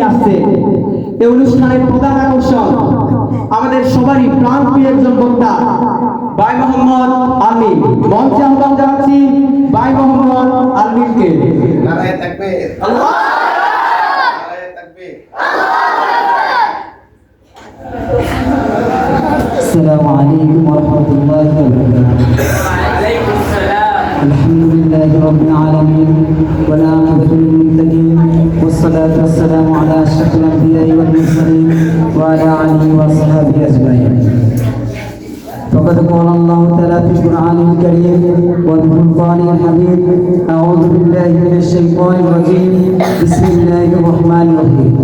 আসছে এই অনুষ্ঠানের প্রধান আকর্ষণ আমাদের সবারই প্রাণপ্রিয় একজন বক্তা ভাই মোহাম্মদ আলমিন। মঞ্চে আহ্বান জানাচ্ছি ভাই মোহাম্মদ আলমিনকে। নারায়ে তাকবীর, আল্লাহু আকবার, নারায়ে তাকবীর। السلام عليكم ورحمة الله وبركاته. وعليكم السلام. الحمد لله رب العالمين والعاقبة للمتقين والصلاة والسلام على أشرف الأنبياء والمرسلين وعلى آله وصحبه أجمعين. فقد قال الله تعالى في القرآن الكريم والفرقان الحميد: أعوذ بالله من الشيطان الرجيم، بسم الله الرحمن الرحيم.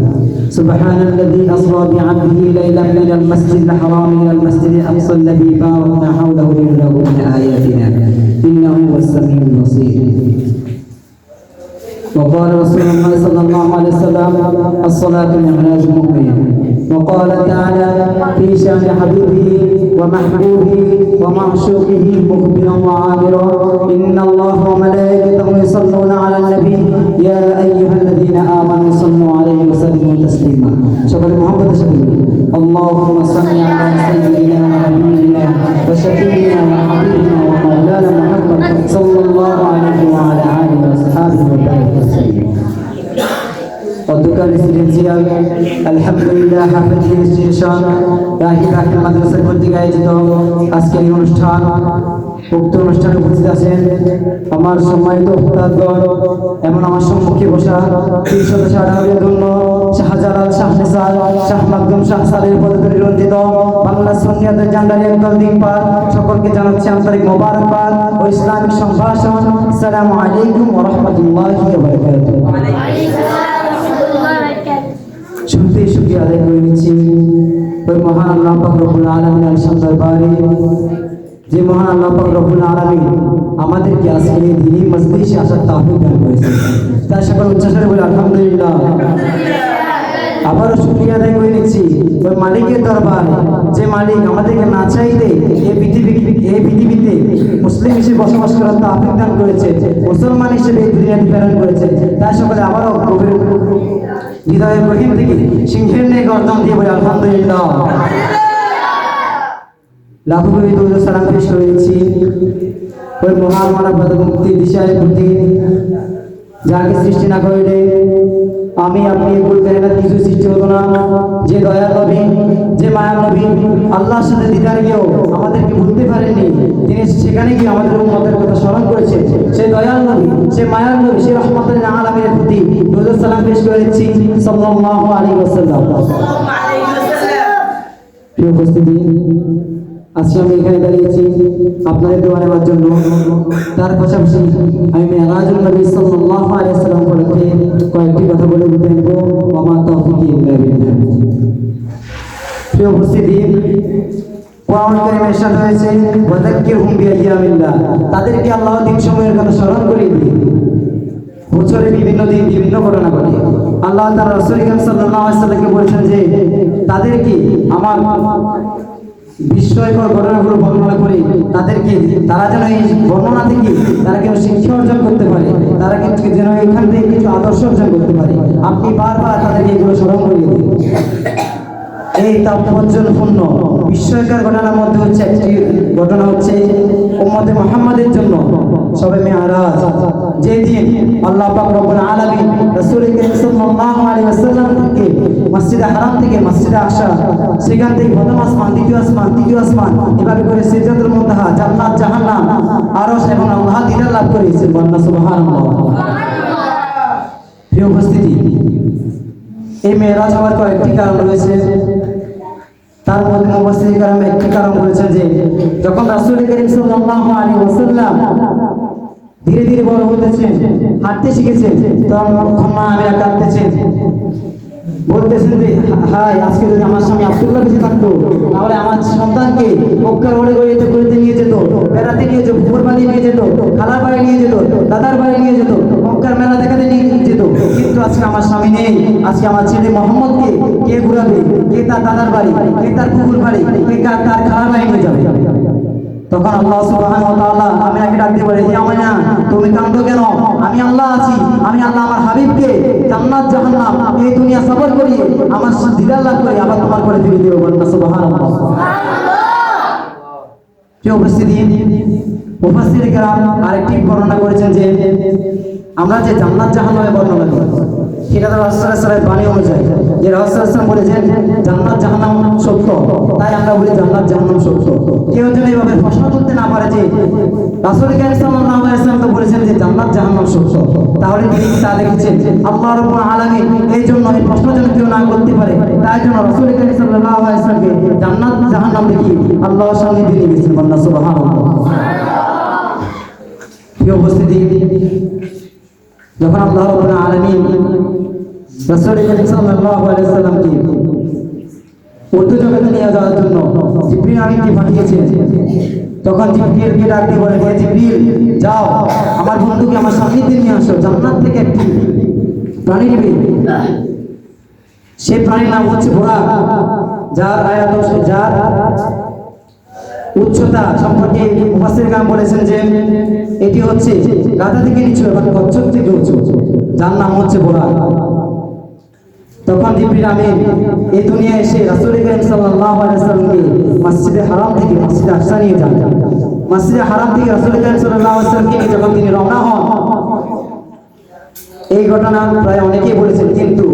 سبحان الذي أسرى بعبده ليلا من المسجد الحرام إلى المسجد الأقصى الذي باركنا حوله لنريه من آياتنا إنه هو السميع البصير. وقال رسول الله صلى الله عليه وسلم: الصلاة معراج المؤمن. وقال تعالى في شأن حبيبه ومحبوبه ومعشوقه مخبرا وعامرا: إن الله وملائكته يصلون على النبي يا أيها الذين آمنوا صلوا عليه وسلموا تسليما. شكرا محمد شكرا. اللهم صل على سيدنا ونبينا وشفيعنا وحبيبنا ومولانا محمد صلى الله عليه وعلى آله وأصحابه وبارك وسلم. অধ্যকার রেসিডেন্সিয়াল আলহামদুলিল্লাহ হাফেজ ইনস্টিটিউশন রাহিব আহমেদ মাদ্রাসা কর্তৃক আয়োজিত আজকের এই অনুষ্ঠান, উক্ত অনুষ্ঠানে উপস্থিত আছেন আমার সম্মানিত উস্তাদগণ এবং আমার সম্মুখে বসা ৩০০ জন্য শাহজালাল, শাহ নিসার, শাহ মাকদুম, শাহ সালের পদে রঞ্জিত বাংলা সুন্নিয়াতের জান্ডারি একদল দিকপাল সকলকে জানাচ্ছি আন্তরিক মোবারকবাদ ও ইসলামিক সম্ভাষণ। আসসালামু আলাইকুম ওয়া রাহমাতুল্লাহি ওয়া বারাকাতুহু। শুনতে শুকরিয়া আদায় করে নিচ্ছি ওই মহান আল্লাহ পাক রব্বুল আলামিনের আরশের দরবারে, যে মহান আল্লাহ পাক রব্বুল আলামিন আমাদেরকে আজকে এই দিনী মজলিসে আসার তৌফিক দান করেছেন। তার সকল উচ্চস্বরে বলে আলহামদুলিল্লাহ। আবারও শুকরিয়া আদায় করে নিচ্ছি ওই মালিকের দরবারে, যে মালিক আমাদেরকে না চাইতে এই পৃথিবীতে মুসলিম হিসেবে বসবাস করার তৌফিক দান করেছে, মুসলমান হিসেবে এই দুনিয়াতে প্রেরণ করেছে। তার সকলে আবারও হৃদয়ের গহীন থেকে সিংহের ন্যায় গর্জন দিয়ে বলে আলহামদুলিল্লাহ। লাখো কোটি দরুদ ও সালাম পেশ করেছি ওই মহান মানবতার মুক্তির দিশায় প্রতি, যাকে সৃষ্টি না করলে আমি আপনি বলতে না কিছু সৃষ্টি হতো না। যে দয়ার নবী, যে মায়ার নবী, আল্লাহর সাথে দিদার গিয়েও আমাদেরকে ভুলতে পারেননি, তিনি সেখানে গিয়ে আমাদের উম্মতের কথা স্মরণ করেছে। সেই দয়ার নবী, সে মায়ার নবী, সে রহমতুল আলামিনের প্রতি দরুদ সালাম পেশ করেছি সাল্লাল্লাহু আলাইহি ওয়াসাল্লাম। প্রিয় উপস্থিতি, আজকে আমি এখানে দাঁড়িয়েছি আপনাদের দোয়া নেওয়ার জন্য। তার পাশাপাশি আমি মেরাজুন নবী সাল্লাল্লাহু আলাইহি ওয়াসাল্লাম উপলক্ষে কয়েকটি কথা বলে দিতে নেব। ওমা তৌফিক ইল্লা বিল্লাহ। প্রিয় উপস্থিতি, কোরআন কারীমে ইরশাদ হয়েছে ওয়াযাক্কিরহুম বিআইয়ামিল্লাহ, তাদেরকে আল্লাহর দিন সময়ের কথা স্মরণ করিয়ে দিন। বছরে বিভিন্ন দিন বিভিন্ন ঘটনা ঘটে। আল্লাহ তাআলা রাসূল সাল্লাল্লাহু আলাইহি ওয়াসাল্লামকে বলেছেন যে তাদেরকে আমার বিস্ময়কর ঘটনাগুলো বর্ণনা করে তাদেরকে, তারা যেন এই বর্ণনা থেকে তারা কেউ শিক্ষা অর্জন করতে পারে, তারা কিন্তু যেন এখান থেকে কিছু আদর্শ অর্জন করতে পারে। আপনি বারবার তাদেরকে এগুলো স্মরণ করিয়ে দিন। এই তাৎপর্যপূর্ণ বিস্ময়কর ঘটনার মধ্যে হচ্ছে একটি ঘটনা হচ্ছে উম্মতে মুহাম্মাদের জন্য শবে মেরাজ, যে দিন আল্লাহ পাক রব্বুল আলামিন রাসূল কারীম সাল্লাল্লাহু আলাইহি ওয়াসাল্লাম থেকে মসজিদে হারাম থেকে মসজিদে আকসা, সেখান থেকে প্রথম আসমান, দ্বিতীয় আসমান, তৃতীয় আসমান, এভাবে করে সিদরাতুল মুনতাহা, জান্নাত, জাহান্নাম, আরশ এবং আল্লাহ দিদার লাভ করেছেন। বন্না সুবহানাল্লাহ। প্রিয় উপস্থিতি, এই মেরাজ হওয়ার কয়েকটি কারণ রয়েছে। তার মধ্যে মুফাসসিরিন کرام একটি কারণ বলেছেন যে যখন রাসূল কারীম সাল্লাল্লাহু আলাইহি ওয়াসাল্লাম ধীরে ধীরে বড় হতেছেন, হাঁটতে শিখেছেন, তখন মা আমিনা কাঁদতেছেন, বলতেছেন যে হায়, আজকে যদি আমার স্বামী আব্দুল্লাহ বেঁচে থাকতো তাহলে আমার সন্তানকে মক্কার ওড়ে গড়িতে করতে নিয়ে যেত, বেড়াতে নিয়ে যেত, কুরবানি নিয়ে যেত, খালার বাড়ি নিয়ে যেত, দাদার বাড়ি নিয়ে যেত, মক্কার মেলা দেখাতে নিয়ে যেত। কিন্তু আজকে আমার স্বামী নেই, আজকে আমার ছেলে মোহাম্মদকে কে ঘুরাবে, কে তার দাদার বাড়ি, কে তার কুকুর বাড়ি, কে তার খালার বাড়ি নিয়ে যাবে। তখন আল্লাহ সুবহানাহু ওয়া তাআলা আমিনাকে ডাক দিয়ে বলে, হে আমিনা, তুমি কাঁদো কেন? আমি আল্লাহ আছি। আমি আল্লাহ আমার হাবিবকে জান্নাত জাহান্নাম এই দুনিয়া সবর করিয়ে আমার দিদার লাভ করে আবার তোমার করে ফিরিয়ে দেব। বলুন সুবহানাল্লাহ। কি উপস্থিতি, মুফাসসিরে কেরাম আরেকটি বর্ণনা করেছেন যে আমরা যে জান্নাত জাহান্নামের বর্ণনা করি সেটা তো রাসূলুল্লাহ সাল্লাল্লাহু আলাইহি ওয়াসাল্লামের বাণী অনুযায়ী, যে রাসূলুল্লাহ সাল্লাল্লাহু আলাইহি ওয়াসাল্লাম বলেছেন জান্নাত জাহান্নাম সত্য, তাই আমরা বলি জান্নাত জাহান্নাম সত্য। কেউ যেন এইভাবে প্রশ্ন করতে না পারে যে রাসূল কারীম সাল্লাল্লাহু আলাইহি ওয়াসাল্লাম তো বলেছেন যে জান্নাত জাহান্নাম সত্য, তাহলে তিনি কি তা লিখেছেন? আল্লাহ রাব্বুল আলামিন এই জন্য এই প্রশ্ন যেন কেউ না করতে পারে, তাই জন্য রাসূল কারীম সাল্লাল্লাহু আলাইহি ওয়াসাল্লামকে জান্নাত জাহান্নাম দেখি আল্লাহর সামনে দিয়ে গেছেন। বলুন সুবহানাল্লাহ। কি উপস্থিতি, যখন আল্লাহ রাব্বুল আলামিন রাসূল কারীম সাল্লাল্লাহু আলাইহি ওয়াসাল্লামকে উর্দু জগতে নিয়ে যাওয়ার জন্য জিবরিল আমিনকে পাঠিয়েছেন, তখন জিবরিলকে ডাক দিয়ে বলে, হে জিবরিল, যাও আমার বন্ধুকে আমার সান্নিধ্যে নিয়ে আসো, জান্নাত থেকে একটি প্রাণী নিবে। সেই প্রাণীর নাম হচ্ছে বুরাক, যার যার উচ্চতা সম্পর্কে মুফাসসির গান বলেছেন যে এটি হচ্ছে গাধা থেকে নিচু এবং কচ্ছপ থেকে উঁচু, যার নাম হচ্ছে বুরাক। তখন জিবরিল আমিন এই দুনিয়ায় এসে রাসূল কারীম সাল্লাল্লাহু আলাইহি ওয়াসাল্লামকে মসজিদে হারাম থেকে মসজিদে আকসা নিয়ে যান। মসজিদে হারাম থেকে রাসূল কারীম সাল্লাল্লাহু আলাইহি ওয়াসাল্লামকে নিয়ে যখন তিনি রওনা হন, এই ঘটনা প্রায় অনেকেই বলেছেন, কিন্তু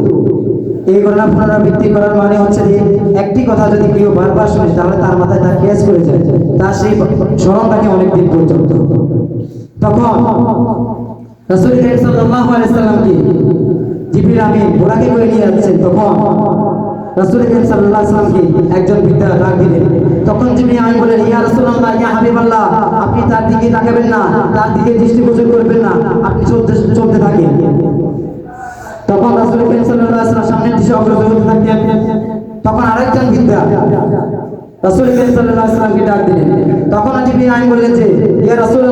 এই ঘটনা পুনরাবৃত্তি করার মানে হচ্ছে যে একটি কথা যদি কেউ বারবার শুনে তাহলে তার মাথায় তার কেস করে যায়, তার সেই স্মরণ থাকে অনেকদিন পর্যন্ত। তখন রাসূল কারীম সাল্লাল্লাহু আলাইহি ওয়াসাল্লামকে জিবরিল আমিন বুরাকে করে নিয়ে যাচ্ছেন, তখন রাসূল কারীম সাল্লাল্লাহু আলাইহি ওয়াসাল্লামকে একজন বৃদ্ধা ডাক দিলেন। তখন জিবরিল আমিন বললেন, ইয়া রাসূলুল্লাহ, ইয়া হাবিবাল্লাহ, আপনি তার দিকে তাকাবেন না, তার দিকে দৃষ্টিগোচর করবেন না, আপনি চলতে থাকেন। তখন রাসূল কারীম সাল্লাল্লাহু আলাইহি ওয়াসাল্লাম সামনের দিকে অগ্রসর হতে থাকতেন। তখন আরেকজন বৃদ্ধা রাসূল কারীম সাল্লাল্লাহু আলাইহি ওয়াসাল্লামকে ডাক দিলেন। তখন জিবরিল আমিন বললেন যে, ইয়া রাসূল